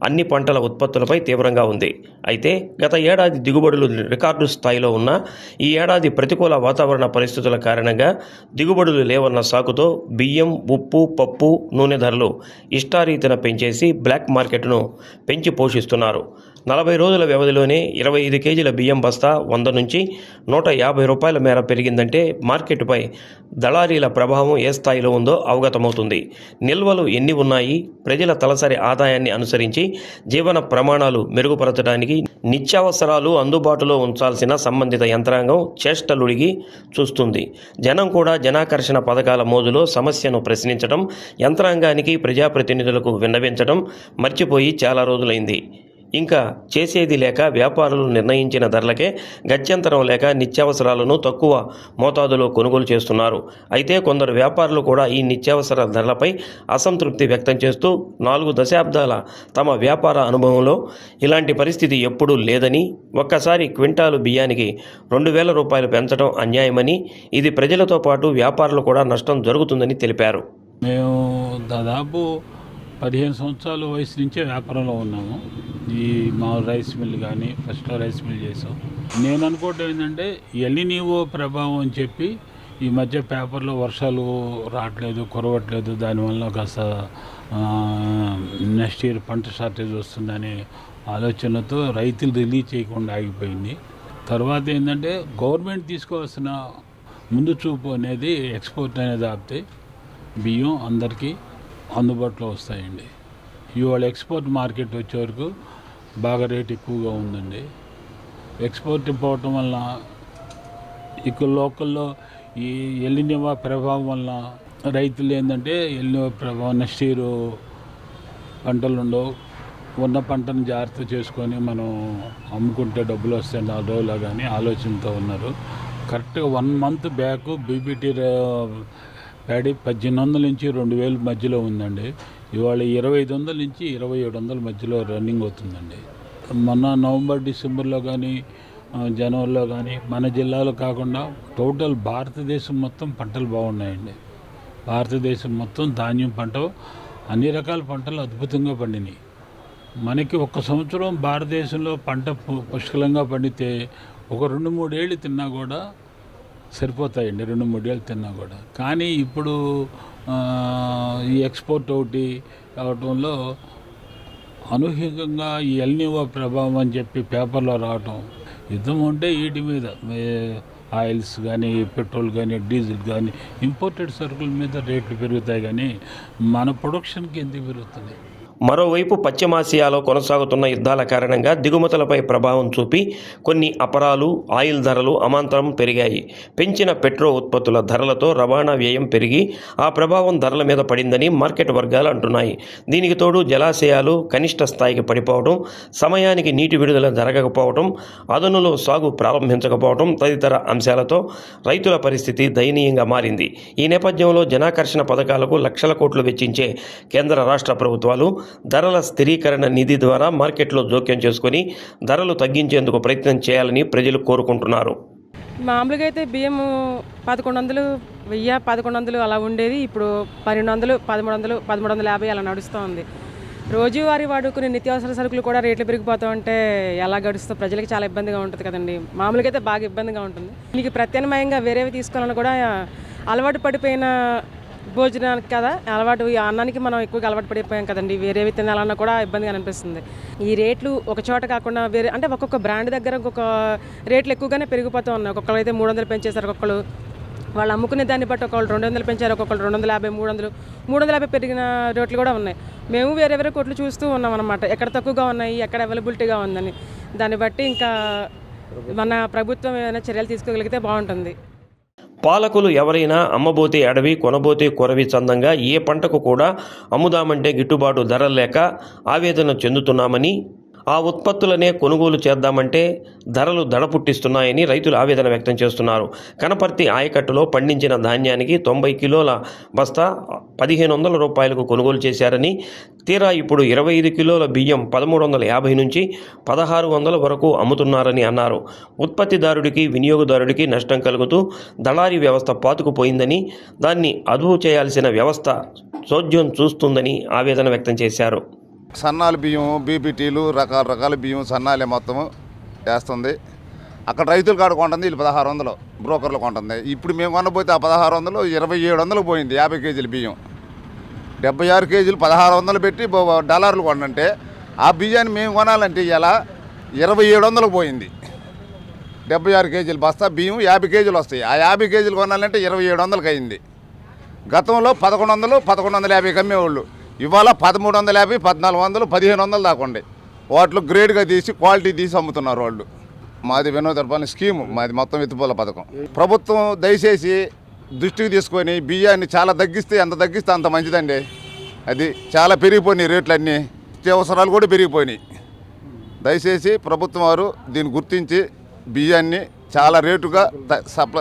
అన్ని పంటల ఉత్పత్తులపై తీవ్రంగా ఉంది. అయితే గత ఏడాది దిగుబడులు రికార్డు స్థాయిలో ఉన్న ఈ ఏడాది ప్రతికూల వాతావరణ పరిస్థితుల కారణంగా దిగుబడులు లేవన్న సాకుతో బియ్యం, ఉప్పు, పప్పు, నూనె ధరలు ఇష్టారీతిన పెంచేసి బ్లాక్ మార్కెట్ను పెంచి పోషిస్తున్నారు. 40 రోజుల వ్యవధిలోనే 25 కేజీల బియ్యం బస్తా 100 నుంచి 150 రూపాయల మేర పెరిగిందంటే మార్కెట్పై దళారీల ప్రభావం ఏ స్థాయిలో ఉందో అవగతమవుతుంది. నిల్వలు ఎన్ని ఉన్నాయి, ప్రజల తలసరి ఆదాయాన్ని అనుసరించి జీవన ప్రమాణాలు మెరుగుపరచడానికి నిత్యావసరాలు అందుబాటులో ఉంచాల్సిన సంబంధిత యంత్రాంగం చేష్టలుడిగి చూస్తుంది. జనం కూడా జనాకర్షణ పథకాల మోజులో సమస్యను ప్రశ్నించడం, యంత్రాంగానికి ప్రజాప్రతినిధులకు విన్నవించడం మర్చిపోయి చాలా రోజులైంది. ఇంకా చేసేది లేక వ్యాపారులు నిర్ణయించిన ధరలకే గత్యంతరం లేక నిత్యావసరాలను తక్కువ మోతాదులో కొనుగోలు చేస్తున్నారు. అయితే కొందరు వ్యాపారులు కూడా ఈ నిత్యావసర ధరలపై అసంతృప్తి వ్యక్తం చేస్తూ 4 దశాబ్దాల తమ వ్యాపార అనుభవంలో ఇలాంటి పరిస్థితి ఎప్పుడూ లేదని, ఒక్కసారి క్వింటాలు బియ్యానికి 2,000 రూపాయలు పెంచడం అన్యాయమని, ఇది ప్రజలతో పాటు వ్యాపారులు కూడా నష్టం జరుగుతుందని తెలిపారు. మేము దాదాపు 15 సంవత్సరాల వయసు నుంచే వ్యాపారంలో ఉన్నాము. ఈ మా రైస్ మిల్ కానీ ఫస్ట్ రైస్ మిల్ చేసాం. నేను అనుకోవటం ఏంటంటే ఎల్నినో ప్రభావం అని చెప్పి ఈ మధ్య పేపర్లో వర్షాలు రావట్లేదు, కురవట్లేదు, దానివల్ల కాస్త నెక్స్ట్ ఇయర్ పంట షార్టేజ్ వస్తుందనే ఆలోచనతో రైతులు రిలీజ్ చేయకుండా ఆగిపోయింది. తర్వాత ఏంటంటే గవర్నమెంట్ తీసుకోవాల్సిన ముందు చూపు అనేది ఎక్స్పోర్ట్ అనేది ఆపితే బియ్యం అందరికీ అందుబాటులో వస్తాయండి. ఇవాళ ఎక్స్పోర్ట్ మార్కెట్ వచ్చే వరకు బాగా రేట్ ఎక్కువగా ఉందండి. ఎక్స్పోర్ట్ పోవటం వల్ల ఇక్కడ లోకల్లో ఈ ఎల్నినో ప్రభావం వల్ల రైతులు ఏంటంటే ఎల్నినో ప్రభావం నెక్స్ట్ ఇయర్ పంటలు ఉండవు, ఉన్న పంటను జాగ్రత్త చేసుకొని మనం అమ్ముకుంటే డబ్బులు వస్తాయి 4 రోజులు కానీ ఆలోచనతో ఉన్నారు. కరెక్ట్గా 1 మంత్ బ్యాక్ బీపీటీ ప్యాడీ 1,800 నుంచి 2,000 మధ్యలో ఉందండి. ఇవాళ 2,500 నుంచి 2,700 మధ్యలో రన్నింగ్ అవుతుందండి. మొన్న నవంబర్ డిసెంబర్లో కానీ జనవరిలో కానీ మన జిల్లాలో కాకుండా టోటల్ భారతదేశం మొత్తం పంటలు బాగున్నాయండి. భారతదేశం మొత్తం ధాన్యం పంట అన్ని రకాల పంటలు అద్భుతంగా పండినాయి. మనకి 1 సంవత్సరం భారతదేశంలో పంట పుష్కలంగా పండితే ఒక 2-3 ఏళ్ళు తిన్నా కూడా సరిపోతాయండి, 2-3 ఏళ్ళు తిన్నా కూడా. కానీ ఇప్పుడు ఈ ఎక్స్పోర్ట్ ఒకటి రావటంలో అనూహ్యంగా ఈ ఎల్నినో ప్రభావం అని చెప్పి పేపర్లో రావటం, యుద్ధం ఉంటే వీటి మీద ఆయిల్స్ కానీ పెట్రోల్ కానీ డీజిల్ కానీ ఇంపోర్టెడ్ సరుకుల మీద రేట్లు పెరుగుతాయి, కానీ మన ప్రొడక్షన్కి ఎందుకు పెరుగుతుంది? మరోవైపు పశ్చిమాసియాలో కొనసాగుతున్న యుద్ధాల కారణంగా దిగుమతులపై ప్రభావం చూపి కొన్ని అపరాలు, ఆయిల్ ధరలు అమాంతరం పెరిగాయి. పెంచిన పెట్రో ఉత్పత్తుల ధరలతో రవాణా వ్యయం పెరిగి ఆ ప్రభావం ధరల మీద పడిందని మార్కెట్ వర్గాలు అంటున్నాయి. దీనికి తోడు జలాశయాలు కనిష్ట స్థాయికి పడిపోవడం, సమయానికి నీటి విడుదల జరగకపోవడం, అదనులో సాగు ప్రారంభించకపోవడం తదితర అంశాలతో రైతుల పరిస్థితి దయనీయంగా మారింది. ఈ నేపథ్యంలో జనాకర్షణ పథకాలకు లక్షల కోట్లు వెచ్చించే కేంద్ర రాష్ట్ర ప్రభుత్వాలు ధరల స్థిరీకరణ నిధి ద్వారా మార్కెట్లో జోక్యం చేసుకుని ధరలు తగ్గించేందుకు ప్రయత్నం చేయాలని ప్రజలు కోరుకుంటున్నారు. మామూలుగా అయితే బియ్యం 1100, 1000, 1100 అలా ఉండేది. ఇప్పుడు 1200, 1300, 1350 అలా నడుస్తూ ఉంది. రోజువారీ వాడుకునే నిత్యావసర సరుకులు కూడా రేట్లు పెరిగిపోతూ ఉంటే ఎలా గడుస్తూ ప్రజలకు చాలా ఇబ్బందిగా ఉంటుంది కదండి. మామూలుగా అయితే బాగా ఇబ్బందిగా ఉంటుంది. మీకు ప్రత్యామ్నాయంగా వేరేవి తీసుకోవాలని కూడా అలవాటు పడిపోయిన భోజనానికి కదా అలవాటు, అన్నానికి మనం ఎక్కువగా అలవాటు పడిపోయాం కదండి. వేరేవి తినాలన్నా కూడా ఇబ్బందిగా అనిపిస్తుంది. ఈ రేట్లు ఒక చోట కాకుండా వేరే అంటే ఒక్కొక్క బ్రాండ్ దగ్గర ఒక్కొక్క రేట్లు ఎక్కువగానే పెరిగిపోతూ ఉన్నాయి. ఒక్కొక్కరు అయితే 300 పెంచేశారు, ఒక్కొక్కరు వాళ్ళు అమ్ముకునే దాన్ని బట్టి ఒకళ్ళు 200 పెంచారు, ఒక్కొక్కరు 250, 300, 350 పెరిగిన రేట్లు కూడా ఉన్నాయి. మేము వేరే వేరే కొట్లు చూస్తూ ఉన్నాం అన్నమాట, ఎక్కడ తక్కువగా ఉన్నాయి, ఎక్కడ అవైలబిలిటీగా ఉందని. దాన్ని బట్టి ఇంకా మన ప్రభుత్వం ఏమైనా చర్యలు తీసుకోగలిగితే బాగుంటుంది. పాలకులు ఎవరైనా అమ్మబోతే అడవి, కొనబోతే కొరవి చందంగా ఏ పంటకు కూడా అమ్ముదామంటే గిట్టుబాటు ధరలు లేక ఆవేదన చెందుతున్నామని, ఆ ఉత్పత్తులనే కొనుగోలు చేద్దామంటే ధరలు దడ పుట్టిస్తున్నాయని రైతులు ఆవేదన వ్యక్తం చేస్తున్నారు. కనపర్తి ఆయకట్టులో పండించిన ధాన్యానికి 90 కిలోల బస్తా 1,500 రూపాయలకు కొనుగోలు చేశారని, తీరా ఇప్పుడు 25 కిలోల బియ్యం 1,350 నుంచి 1,600 వరకు అమ్ముతున్నారని అన్నారు. ఉత్పత్తిదారుడికి, వినియోగదారుడికి నష్టం కలుగుతూ దళారీ వ్యవస్థ పాతుకుపోయిందని, దాన్ని అదుపు చేయాల్సిన వ్యవస్థ చోద్యం చూస్తుందని ఆవేదన వ్యక్తం చేశారు. సన్నాల బియ్యం, బీపీటీలు, రకరకాల బియ్యం సన్నాలే మొత్తము వేస్తుంది. అక్కడ రైతులు కాడ కొంటుంది, వీళ్ళు 1,600 బ్రోకర్లు కొంటుంది. ఇప్పుడు మేము కొనబోతే ఆ 1,600 2,700 పోయింది. 50 కేజీల బియ్యం 76 కేజీలు 1,600 పెట్టి $1 కొండంటే ఆ బియ్యాన్ని మేము కొనాలంటే ఇలా 2,700 పోయింది. 76 కేజీలు బస్తా బియ్యం 50 కేజీలు వస్తాయి. ఆ 50 కేజీలు కొనాలంటే 2,700 అయింది. గతంలో 1,100, 1,150 అమ్మేవాళ్ళు. ఇవాళ 1,350, 1,400, 1,500 దాకా ఉండే. వాటిలో గ్రేడ్గా తీసి క్వాలిటీ తీసి అమ్ముతున్నారు వాళ్ళు. మాది వినోదర్పాలన స్కీము, మాది మొత్తం ఎత్తుపోల పథకం. ప్రభుత్వం దయచేసి దృష్టికి తీసుకొని బియ్యాన్ని చాలా తగ్గిస్తే ఎంత తగ్గిస్తే అంత మంచిదండి. అది చాలా పెరిగిపోయినాయి రేట్లన్నీ, నిత్యావసరాలు కూడా పెరిగిపోయినాయి. దయచేసి ప్రభుత్వం వారు దీన్ని గుర్తించి బియ్యాన్ని చాలా రేటుగా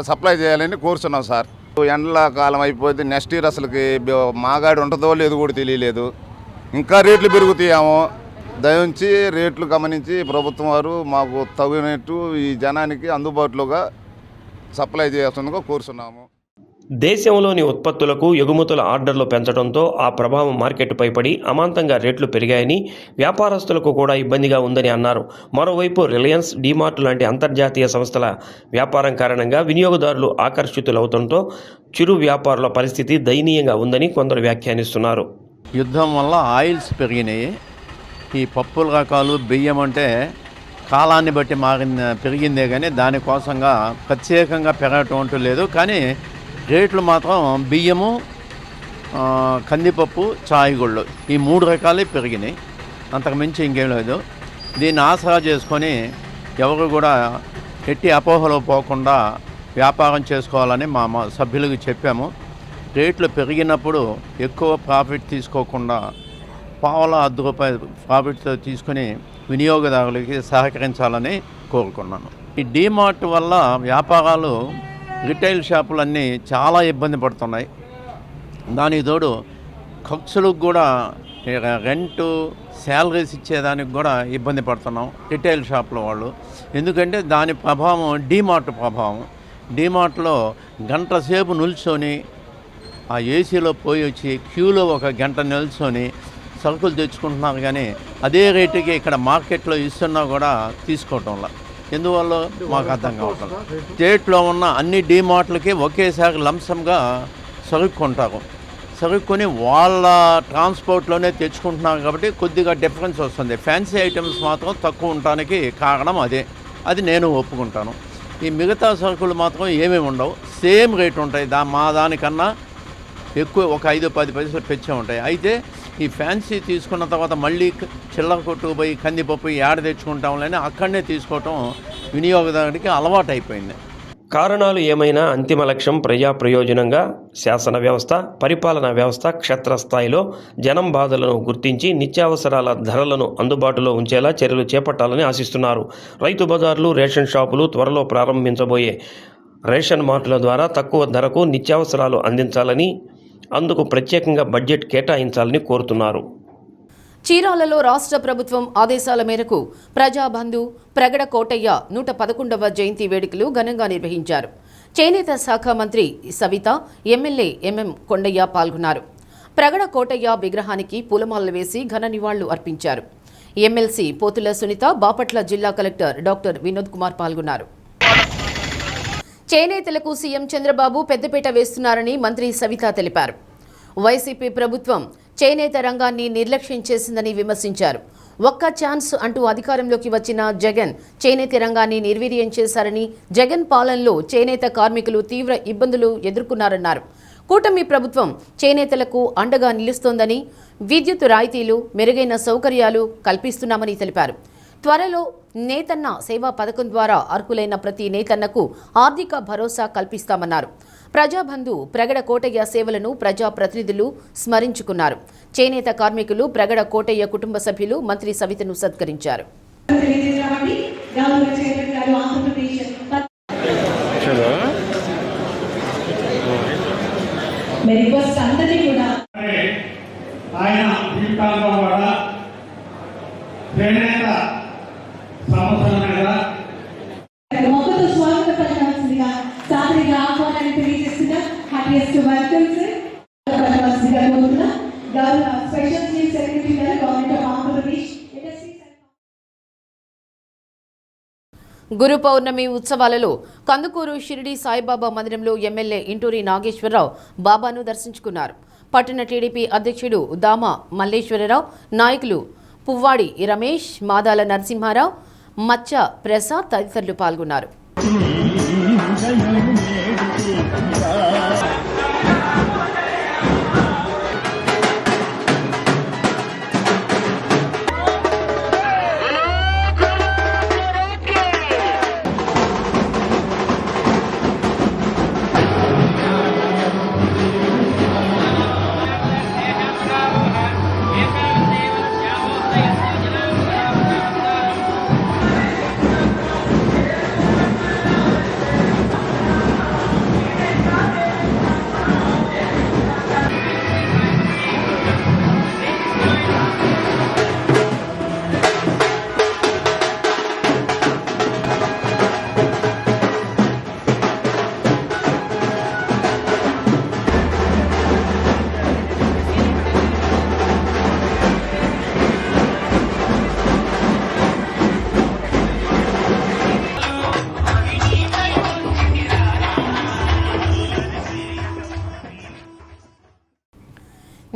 సప్లై చేయాలని కోరుతున్నాం సార్. ఎండాకాలం అయిపోతే నెక్స్ట్ ఇయర్ అసలుకి మాగాడి ఉంటుందో లేదో కూడా తెలియలేదు. ఇంకా రేట్లు పెరుగుతాయేమో. దయించి రేట్లు గమనించి ప్రభుత్వం వారు మాకు తగినట్టు ఈ జనానికి అందుబాటులోగా సప్లై చేస్తుందిగా కోరుతున్నాము. దేశంలోని ఉత్పత్తులకు ఎగుమతుల ఆర్డర్లు పెంచడంతో ఆ ప్రభావం మార్కెట్పై పడి అమాంతంగా రేట్లు పెరిగాయని, వ్యాపారస్తులకు కూడా ఇబ్బందిగా ఉందని అన్నారు. మరోవైపు రిలయన్స్, డీమార్ట్ లాంటి అంతర్జాతీయ సంస్థల వ్యాపారం కారణంగా వినియోగదారులు ఆకర్షితులవుతుండటంతో చిరు వ్యాపారుల పరిస్థితి దయనీయంగా ఉందని కొందరు వ్యాఖ్యానిస్తున్నారు. యుద్ధం వల్ల ఆయిల్స్ పెరిగినాయి. ఈ పప్పుల రకాలు, బియ్యం అంటే కాలాన్ని బట్టి పెరిగిందే కానీ దానికోసంగా ప్రత్యేకంగా పెరగటం అంటూ లేదు. కానీ రేట్లు మాత్రం బియ్యము, కందిపప్పు, చాయగుళ్ళు ఈ 3 రకాలే పెరిగినాయి. అంతకుమించి ఇంకేం లేదు. దీన్ని ఆసరా చేసుకొని ఎవరు కూడా ఎట్టి అపోహలో పోకుండా వ్యాపారం చేసుకోవాలని మా సభ్యులకు చెప్పాము. రేట్లు పెరిగినప్పుడు ఎక్కువ ప్రాఫిట్ తీసుకోకుండా పావుల ₹10 ప్రాఫిట్తో తీసుకుని వినియోగదారులకి సహకరించాలని కోరుకున్నాను. ఈ డీమార్ట్ వల్ల వ్యాపారాలు, రిటైల్ షాపులన్నీ చాలా ఇబ్బంది పడుతున్నాయి. దానికి తోడు ఖర్చులకు కూడా రెంటు, శాలరీస్ ఇచ్చేదానికి కూడా ఇబ్బంది పడుతున్నాం రిటైల్ షాపుల వాళ్ళు. ఎందుకంటే దాని ప్రభావం డీమార్ట్ ప్రభావం. డీమార్ట్లో గంట సేపు నిల్చొని ఆ ఏసీలో పోయి వచ్చి క్యూలో 1 గంట నిల్చొని సరుకులు తెచ్చుకుంటున్నారు. కానీ అదే రేటుకి ఇక్కడ మార్కెట్లో ఇస్తున్నా కూడా తీసుకోవటంలా. ఎందువల్ల మాకు అర్థం కావటం. స్టేట్లో ఉన్న అన్ని డీమార్ట్లకి ఒకేసారి లంసంగా సరుకు కొంటారు. సరుకుని వాళ్ళ ట్రాన్స్పోర్ట్లోనే తెచ్చుకుంటున్నారు కాబట్టి కొద్దిగా డిఫరెన్స్ వస్తుంది. ఫ్యాన్సీ ఐటమ్స్ మాత్రం తక్కువ ఉండటానికి కారణం అదే. అది నేను ఒప్పుకుంటాను. ఈ మిగతా సరుకులు మాత్రం ఏమేమి ఉండవు, సేమ్ రేట్ ఉంటాయి. మా దానికన్నా ఎక్కువ ఒక 5-10 పైసలు పెంచే ఉంటాయి. అయితే ఈ ఫ్యాన్సీ తీసుకున్న తర్వాత మళ్ళీ చిల్లర కొట్టుకు పోయి కందిపప్పు ఏడ తెచ్చుకుంటాంలేని అక్కడనే తీసుకోవటం వినియోగదారుడికి అలవాటు అయిపోయింది. కారణాలు ఏమైనా అంతిమ లక్ష్యం ప్రజా ప్రయోజనంగా శాసన వ్యవస్థ, పరిపాలనా వ్యవస్థ క్షేత్రస్థాయిలో జనం బాధలను గుర్తించి నిత్యావసరాల ధరలను అందుబాటులో ఉంచేలా చర్యలు చేపట్టాలని ఆశిస్తున్నారు. రైతు బజార్లు, రేషన్ షాపులు, త్వరలో ప్రారంభించబోయే రేషన్ మార్టుల ద్వారా తక్కువ ధరకు నిత్యావసరాలు అందించాలని, అందుకు ప్రత్యేకంగా బడ్జెట్ కేటాయించాలని కోరుతున్నారు. చీరాలలో రాష్ట్ర ప్రభుత్వం ఆదేశాల మేరకు ప్రజాబంధు ప్రగడ కోటయ్య 111వ జయంతి వేడుకలు ఘనంగా నిర్వహించారు. చేనేత శాఖ మంత్రి సవిత, ఎమ్మెల్యే ఎంఎం కొండయ్య పాల్గొన్నారు. ప్రగడ కోటయ్య విగ్రహానికి పూలమాలలు వేసి ఘన నివాళులు అర్పించారు. ఎమ్మెల్సీ పోతుల సునీత, బాపట్ల జిల్లా కలెక్టర్ డాక్టర్ వినోద్ కుమార్ పాల్గొన్నారు. చేనేతలకు సీఎం చంద్రబాబు పెద్దపీట వేస్తున్నారని మంత్రి సవిత తెలిపారు. వైసీపీ ప్రభుత్వం చేనేత రంగాన్ని నిర్లక్ష్యం చేసిందని విమర్శించారు. ఒక్క ఛాన్స్ అంటూ అధికారంలోకి వచ్చిన జగన్ చేనేత రంగాన్ని నిర్వీర్యం చేశారని, జగన్ పాలనలో చేనేత కార్మికులు తీవ్ర ఇబ్బందులు ఎదుర్కొన్నారన్నారు. కూటమి ప్రభుత్వం చేనేతలకు అండగా నిలుస్తోందని, విద్యుత్ రాయితీలు, మెరుగైన సౌకర్యాలు కల్పిస్తున్నామని తెలిపారు. త్వరలో నేతన్న సేవా పథకం ద్వారా అర్హులైన ప్రతి నేతన్నకు ఆర్థిక భరోసా కల్పిస్తామన్నారు. ప్రజాబంధు ప్రగడ కోటయ్య సేవలను ప్రజాప్రతినిధులు స్మరించుకున్నారు. చేనేత కార్మికులు, ప్రగడ కోటయ్య కుటుంబ సభ్యులు మంత్రి సవితను సత్కరించారు. గురు పౌర్ణమి ఉత్సవాలలో కందుకూరు షిరిడి సాయిబాబా మందిరంలో ఎమ్మెల్యే ఇంటూరి నాగేశ్వరరావు బాబాను దర్శించుకున్నారు. పట్టణ టీడీపీ అధ్యక్షుడు దామ మల్లేశ్వరరావు, నాయకులు పువ్వాడి రమేష్, మాదాల నరసింహారావు, మచ్చ ప్రసాద్ తదితరులు పాల్గొన్నారు.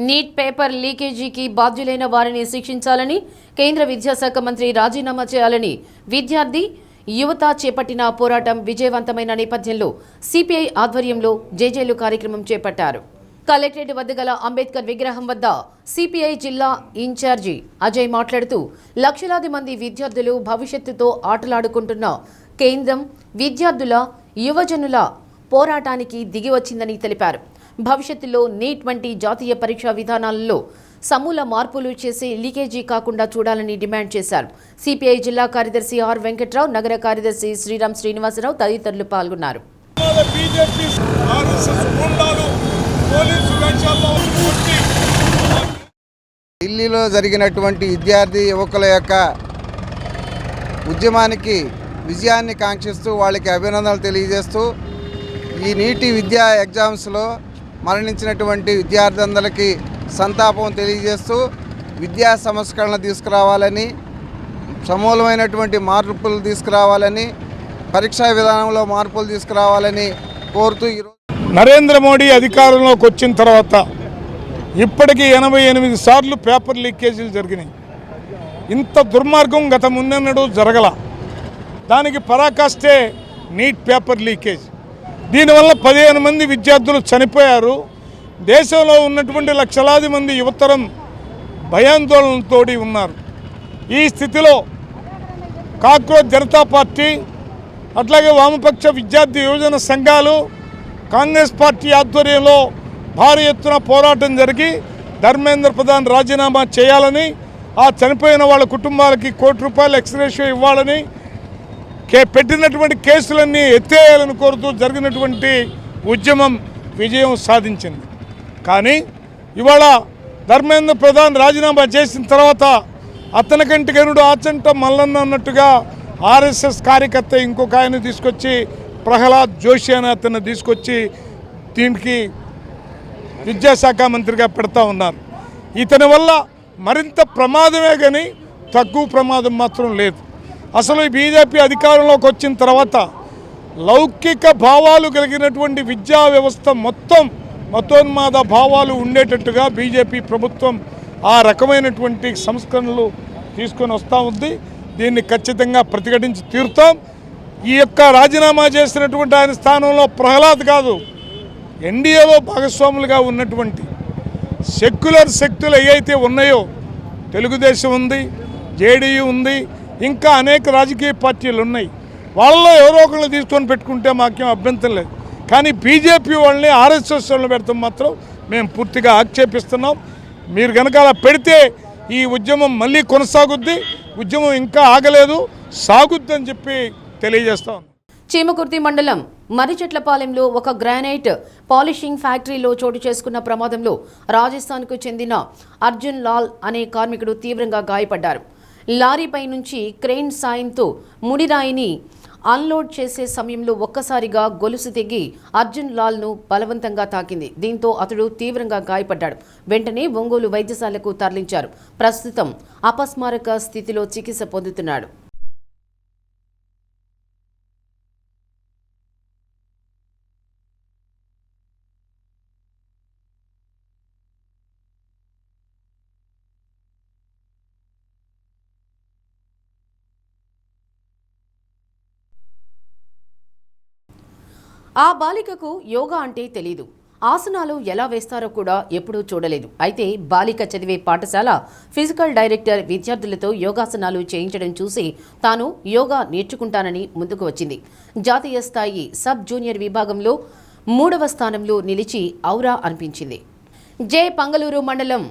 నీట్ పేపర్ లీకేజీకి బాధ్యులైన వారిని శిక్షించాలని కేంద్ర విద్యాశాఖ మంత్రి రాజీనామా చేయాలని విద్యార్థి యువత చేపట్టిన పోరాటం విజయవంతమైన నేపథ్యంలో సిపిఐ ఆధ్వర్యంలో జేజేలు కార్యక్రమం చేపట్టారు. కలెక్టరేట్ వద్ద గల అంబేద్కర్ విగ్రహం వద్ద సిపిఐ జిల్లా ఇన్ఛార్జి అజయ్ మాట్లాడుతూ లక్షలాది మంది విద్యార్థులు భవిష్యత్తుతో ఆటలాడుకుంటున్న కేంద్రం విద్యార్థుల యువజనుల పోరాటానికి దిగివచ్చిందని తెలిపారు. భవిష్యత్తులో నీట్ వంటి జాతీయ పరీక్షా విధానాలలో సమూల మార్పులు చేసి లీకేజీ కాకుండా చూడాలని డిమాండ్ చేశారు. సిపిఐ జిల్లా కార్యదర్శి ఆర్ వెంకట్రావు, నగర కార్యదర్శి శ్రీరామ్ శ్రీనివాసరావు తదితరులు పాల్గొన్నారు. ఢిల్లీలో జరిగినటువంటి విద్యార్థి యువకుల యొక్క ఉద్యమానికి విజయాన్ని కాంక్షిస్తూ వాళ్ళకి అభినందనలు తెలియజేస్తూ ఈ నీటి విద్యా ఎగ్జామ్స్లో మరణించినటువంటి విద్యార్థులందరికీ సంతాపం తెలియజేస్తూ విద్యా సంస్కరణ తీసుకురావాలని, సమూలమైనటువంటి మార్పులు తీసుకురావాలని, పరీక్షా విధానంలో మార్పులు తీసుకురావాలని కోరుతూ ఈరోజు నరేంద్ర మోడీ అధికారంలోకి వచ్చిన తర్వాత ఇప్పటికీ 88 సార్లు పేపర్ లీకేజీలు జరిగినాయి. ఇంత దుర్మార్గం గత ముందెన్నడూ జరగల. దానికి పరాకాష్టే నీట్ పేపర్ లీకేజ్. దీనివల్ల 15 మంది విద్యార్థులు చనిపోయారు. దేశంలో ఉన్నటువంటి లక్షలాది మంది యువతరం భయాందోళనతో ఉన్నారు. ఈ స్థితిలో కాక్రోచ్ జనతా పార్టీ, అట్లాగే వామపక్ష విద్యార్థి యువజన సంఘాలు, కాంగ్రెస్ పార్టీ ఆధ్వర్యంలో భారీ ఎత్తున పోరాటం జరిగి ధర్మేంద్ర ప్రధాన్ రాజీనామా చేయాలని, ఆ చనిపోయిన వాళ్ళ కుటుంబాలకి ₹1 కోటి ఎక్స్‌గ్రేషియో ఇవ్వాలని, పెట్టినటువంటి కేసులన్నీ ఎత్తేయాలని కోరుతూ జరిగినటువంటి ఉద్యమం విజయం సాధించింది. కానీ ఇవాళ ధర్మేంద్ర ప్రధాన్ రాజీనామా చేసిన తర్వాత అతని కంటి గనుడు ఆచంట మల్లన్న అన్నట్టుగా ఆర్ఎస్ఎస్ కార్యకర్త ఇంకొక ఆయన తీసుకొచ్చి ప్రహ్లాద్ జోషి అని అతన్ని తీసుకొచ్చి దీనికి విద్యాశాఖ మంత్రిగా పెడతా ఉన్నారు. ఇతని వల్ల మరింత ప్రమాదమే కానీ తక్కువ ప్రమాదం మాత్రం లేదు. అసలు ఈ బీజేపీ అధికారంలోకి వచ్చిన తర్వాత లౌకిక భావాలు కలిగినటువంటి విద్యా వ్యవస్థ మొత్తం మతోన్మాద భావాలు ఉండేటట్టుగా బీజేపీ ప్రభుత్వం ఆ రకమైనటువంటి సంస్కరణలు తీసుకొని వస్తూ ఉంది. దీన్ని ఖచ్చితంగా ప్రతిఘటించి తీరుతాం. ఈ యొక్క రాజీనామా చేసినటువంటి ఆయన స్థానంలో ప్రహ్లాద్ కాదు, ఎన్డీఏలో భాగస్వాములుగా ఉన్నటువంటి సెక్యులర్ శక్తులు ఏవైతే ఉన్నాయో, తెలుగుదేశం ఉంది, జేడీయూ ఉంది, ఇంకా అనేక రాజకీయ పార్టీలు ఉన్నాయి. వాళ్ళలో ఎవరో ఒకళ్ళు తీసుకొని పెట్టుకుంటే మాకేం అభ్యంతరం లేదు. కానీ బీజేపీ వాళ్ళని ఆర్ఎస్ఎస్ వాళ్ళని పెడతాం మాత్రం మేము పూర్తిగా ఆక్షేపిస్తున్నాం. మీరు కనుక అలా పెడితే ఈ ఉద్యమం మళ్ళీ కొనసాగుద్ది. ఉద్యమం ఇంకా ఆగలేదు, సాగుద్దని చెప్పి తెలియజేస్తాం. చీమకుర్తి మండలం మర్రిచెట్లపాలెంలో ఒక గ్రానైట్ పాలిషింగ్ ఫ్యాక్టరీలో చోటు చేసుకున్న ప్రమాదంలో రాజస్థాన్కు చెందిన అర్జున్ లాల్ అనే కార్మికుడు తీవ్రంగా గాయపడ్డారు. లారీపై నుంచి క్రెయిన్ సాయంతో ముడిరాయిని అన్లోడ్ చేసే సమయంలో ఒక్కసారిగా గొలుసు తెగి అర్జున్ లాల్ను బలవంతంగా తాకింది. దీంతో అతడు తీవ్రంగా గాయపడ్డాడు. వెంటనే ఒంగోలు వైద్యశాలకు తరలించారు. ప్రస్తుతం అపస్మారక స్థితిలో చికిత్స పొందుతున్నాడు. ఆ బాలికకు యోగా అంటే తెలీదు. ఆసనాలు ఎలా వేస్తారో కూడా ఎప్పుడూ చూడలేదు. అయితే బాలిక చదివే పాఠశాల ఫిజికల్ డైరెక్టర్ విద్యార్థులతో యోగాసనాలు చేయించడం చూసి తాను యోగా నేర్చుకుంటానని ముందుకు వచ్చింది. జాతీయ స్థాయి సబ్ జూనియర్ విభాగంలో 3వ స్థానంలో నిలిచి ఔరా అనిపించింది. జే పంగలూరు మండలం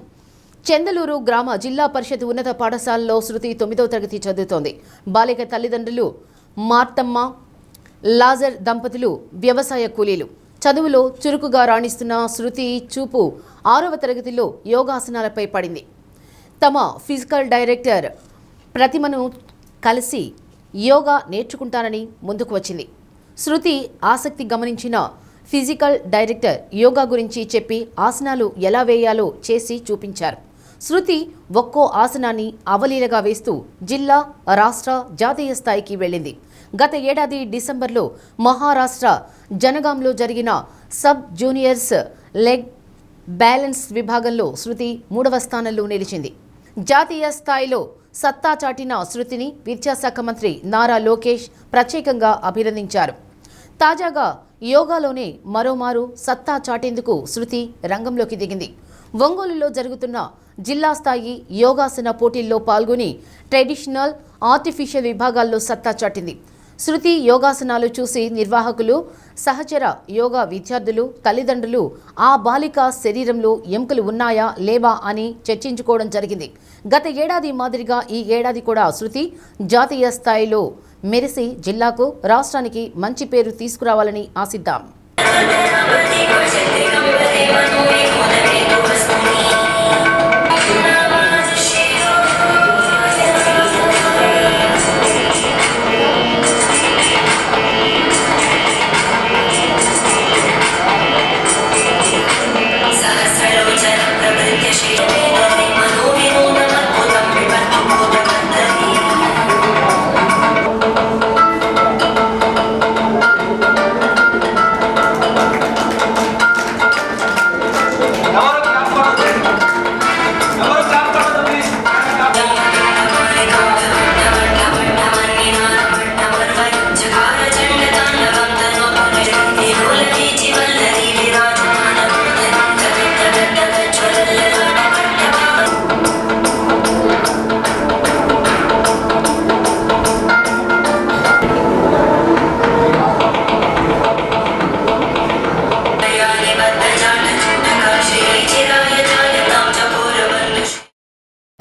చందలూరు గ్రామ జిల్లా పరిషత్ ఉన్నత పాఠశాలలో శృతి 9వ తరగతి చదువుతోంది. బాలిక తల్లిదండ్రులు మార్తమ్మ, లాజర్ దంపతులు వ్యవసాయ కూలీలు. చదువులో చురుకుగా రాణిస్తున్న శృతి చూపు 6వ తరగతిలో యోగాసనాలపై పడింది. తమ ఫిజికల్ డైరెక్టర్ ప్రతిమను కలిసి యోగా నేర్చుకుంటానని ముందుకు వచ్చింది. శృతి ఆసక్తి గమనించిన ఫిజికల్ డైరెక్టర్ యోగా గురించి చెప్పి ఆసనాలు ఎలా వేయాలో చేసి చూపించారు. శృతి ఒక్కో ఆసనాన్ని అవలీలగా వేస్తూ జిల్లా, రాష్ట్ర, జాతీయ స్థాయికి వెళ్ళింది. గత ఏడాది డిసెంబర్లో మహారాష్ట్ర జనగాంలో జరిగిన సబ్ జూనియర్స్ లెగ్ బ్యాలెన్స్ విభాగంలో శృతి 3వ స్థానంలో నిలిచింది. జాతీయ స్థాయిలో సత్తా చాటిన శృతిని విద్యాశాఖ మంత్రి నారా లోకేష్ ప్రత్యేకంగా అభినందించారు. తాజాగా యోగాలోనే మరోమారు సత్తా చాటేందుకు శృతి రంగంలోకి దిగింది. ఒంగోలులో జరుగుతున్న జిల్లా స్థాయి యోగాసన పోటీల్లో పాల్గొని ట్రెడిషనల్, ఆర్టిఫిషియల్ విభాగాల్లో సత్తా చాటింది. శృతి యోగాసనాలు చూసి నిర్వాహకులు, సహచర యోగా విద్యార్థులు, తల్లిదండ్రులు ఆ బాలిక శరీరంలో ఎముకలు ఉన్నాయా లేవా అని చర్చించుకోవడం జరిగింది. గత ఏడాది మాదిరిగా ఈ ఏడాది కూడా శృతి జాతీయ స్థాయిలో మెరిసి జిల్లాకు, రాష్ట్రానికి మంచి పేరు తీసుకురావాలని ఆశిద్దాం.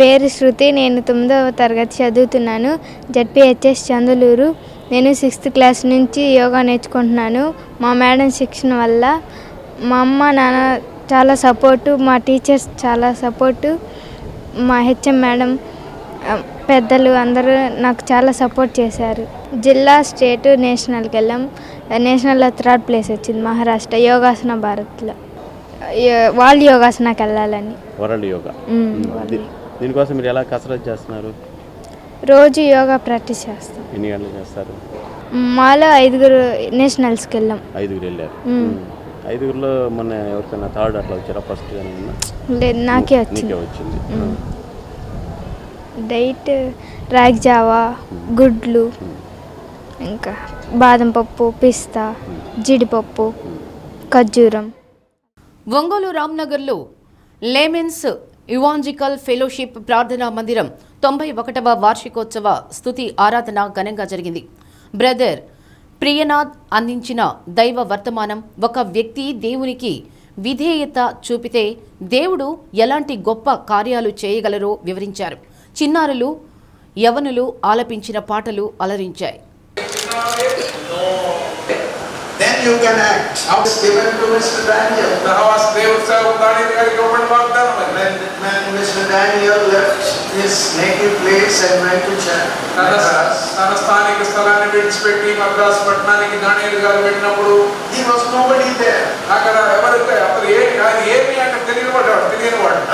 పేరు శృతి. నేను 9వ తరగతి చదువుతున్నాను. జడ్పీహెచ్ఎస్ చందులూరు. నేను 6th క్లాస్ నుంచి యోగా నేర్చుకుంటున్నాను. మా మేడం శిక్షణ వల్ల మా అమ్మ నాన్న చాలా సపోర్టు, మా టీచర్స్ చాలా సపోర్టు, మా హెచ్ఎం మేడం, పెద్దలు అందరూ నాకు చాలా సపోర్ట్ చేశారు. జిల్లా, స్టేట్, నేషనల్కి వెళ్ళాం. నేషనల్లో 3rd ప్లేస్ వచ్చింది మహారాష్ట్ర యోగాసన భారత్లో. వరల్డ్ యోగాసనకి వెళ్ళాలని. వరల్డ్ యోగా. దీనికోసం మీరు ఎలా కసరత్తు చేస్తున్నారు? రోజు యోగా ప్రాక్టీస్ చేస్తాం. ఎన్ని గంటలు చేస్తారు? మాలో 5 నేషనల్స్కి వెళ్ళాం. 5 వెళ్ళారు. 5లో మొన్న ఎవరికైనా 3rd అట్లా వచ్చారా? ఫస్ట్ లేదు, నాకే వచ్చింది. డైట్ రాగి జావా, గుడ్లు, ఇంకా బాదం పప్పు, పిస్తా, జీడిపప్పు, ఖర్జూరం. ఒంగోలు రామ్నగర్లో లేమెన్స్ ఇవాంజికల్ ఫెలోషిప్ ప్రార్థనా మందిరం 91వ వార్షికోత్సవ స్తుతి ఆరాధన ఘనంగా జరిగింది. బ్రదర్ ప్రియనాథ్ అందించిన దైవ వర్తమానం ఒక వ్యక్తి దేవునికి విధేయత చూపితే దేవుడు ఎలాంటి గొప్ప కార్యాలు చేయగలరో వివరించారు. చిన్నారులు, యవనులు ఆలపించిన పాటలు అలరించాయి. Then you can act. Now it's given to Mr. Daniel. When Mr. Daniel left his native place and went to Madras, he was nobody there.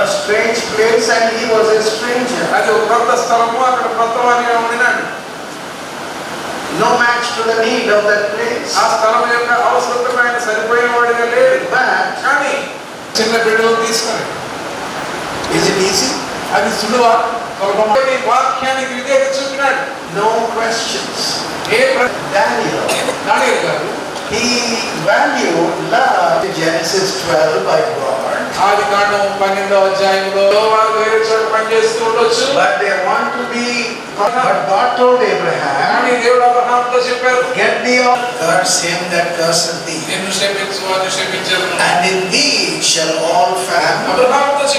A strange place and he was a stranger. No match to the need of that place. Is it easy? No questions. Daniel, he valued love. Genesis 12 by God. But they want to be. But God told Abraham, get thee off. Curse him that curseth thee, and in thee shall all families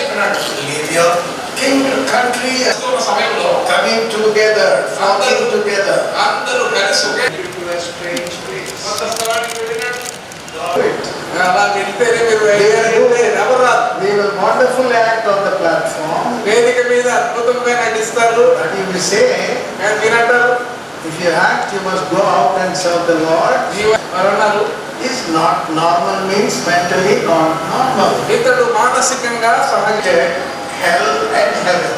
leave your kingdom, country, coming together, flocking together. To a strange place. We will wonderful act on the platform. But you will say, if you act, you must go out and serve the Lord. Is not normal means mentally not normal. Hell and heaven.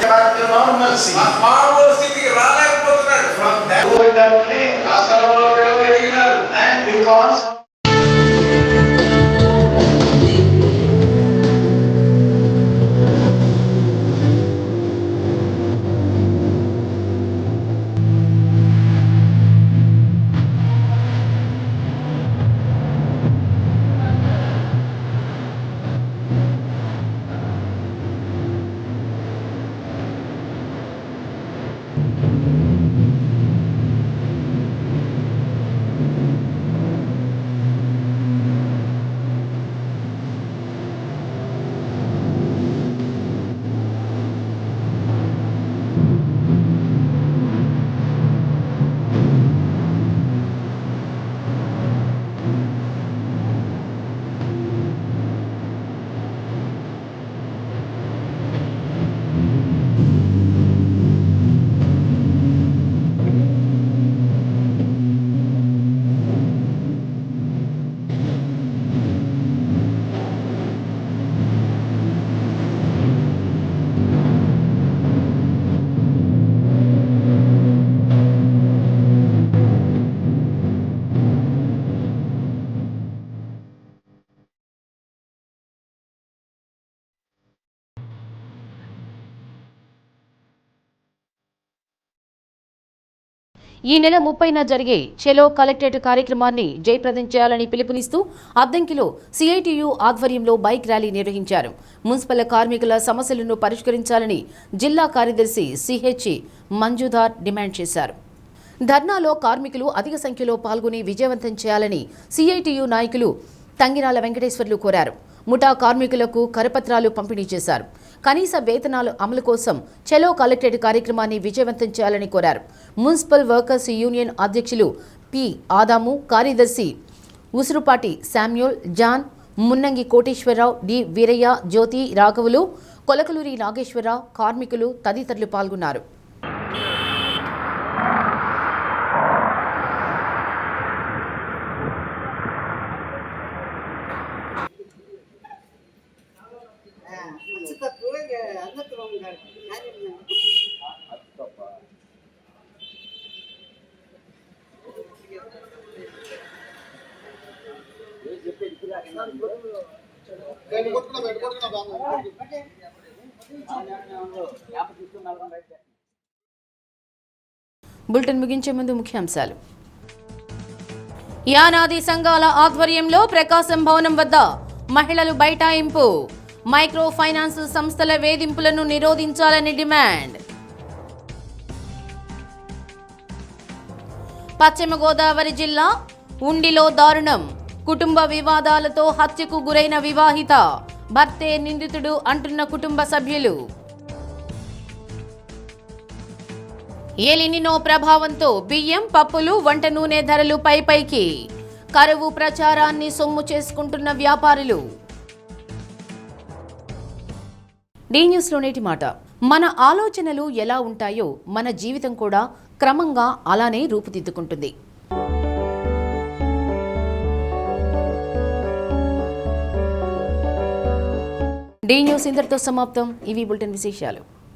Back to normalcy. From that place. And because ఈ నెల 30న జరిగే చెలో collectorate కార్యక్రమాన్ని జయప్రదం చేయాలని పిలుపునిస్తూ అద్దంకిలో CITU ఆధ్వర్యంలో bike rally నిర్వహించారు. Municipal కార్మికుల సమస్యలను పరిష్కరించాలని జిల్లా కార్యదర్శి సిహెచ్ మంజుదార్ డిమాండ్ చేశారు. ధర్నాలో కార్మికులు అధిక సంఖ్యలో పాల్గొని విజయవంతం చేయాలని సిఐటియు నాయకులు తంగిరాల వెంకటేశ్వర్లు కోరారు. ముఠా కార్మికులకు కరపత్రాలు పంపిణీ చేశారు. కనీస వేతనాల అమలు కోసం చెలో కలెక్టరేట్ కార్యక్రమాన్ని విజయవంతం చేయాలని కోరారు. మున్సిపల్ వర్కర్స్ యూనియన్ అధ్యక్షులు పి ఆదాము, కార్యదర్శి Usurupati Samuel, John, Munnangi Koteswararao, D Veeraiah, Jyothi, రాఘవులు, కొలకలూరి నాగేశ్వరరావు, కార్మికులు తదితరులు పాల్గొన్నారు. బులెటిన్ ముగించే ముందు ముఖ్యాంశాలు. యానాది సంఘాల ఆధ్వర్యంలో ప్రకాశం భవనం వద్ద మహిళలు బైఠాయింపు. మైక్రో ఫైనాన్స్ సంస్థల వేధింపులను నిరోధించాలని డిమాండ్. పశ్చిమ గోదావరి జిల్లా ఉండిలో దారుణం. కుటుంబ వివాదాలతో హత్యకు గురైన వివాహిత. భర్తే నిందితుడు అంటున్న కుటుంబ సభ్యులు. ఎలినినో ప్రభావంతో బియ్యం, పప్పులు, వంట నూనె ధరలు పైకి. కరువు ప్రచారాన్ని సొమ్ము చేసుకుంటున్న వ్యాపారులు. డి న్యూస్లో నేటి మాట. మన ఆలోచనలు ఎలా ఉంటాయో మన జీవితం కూడా క్రమంగా అలానే రూపుదిద్దుకుంటుంది. డి న్యూస్ ఇంతటితో సమాప్తం. ఇవి బులెటిన్ విశేషాలు.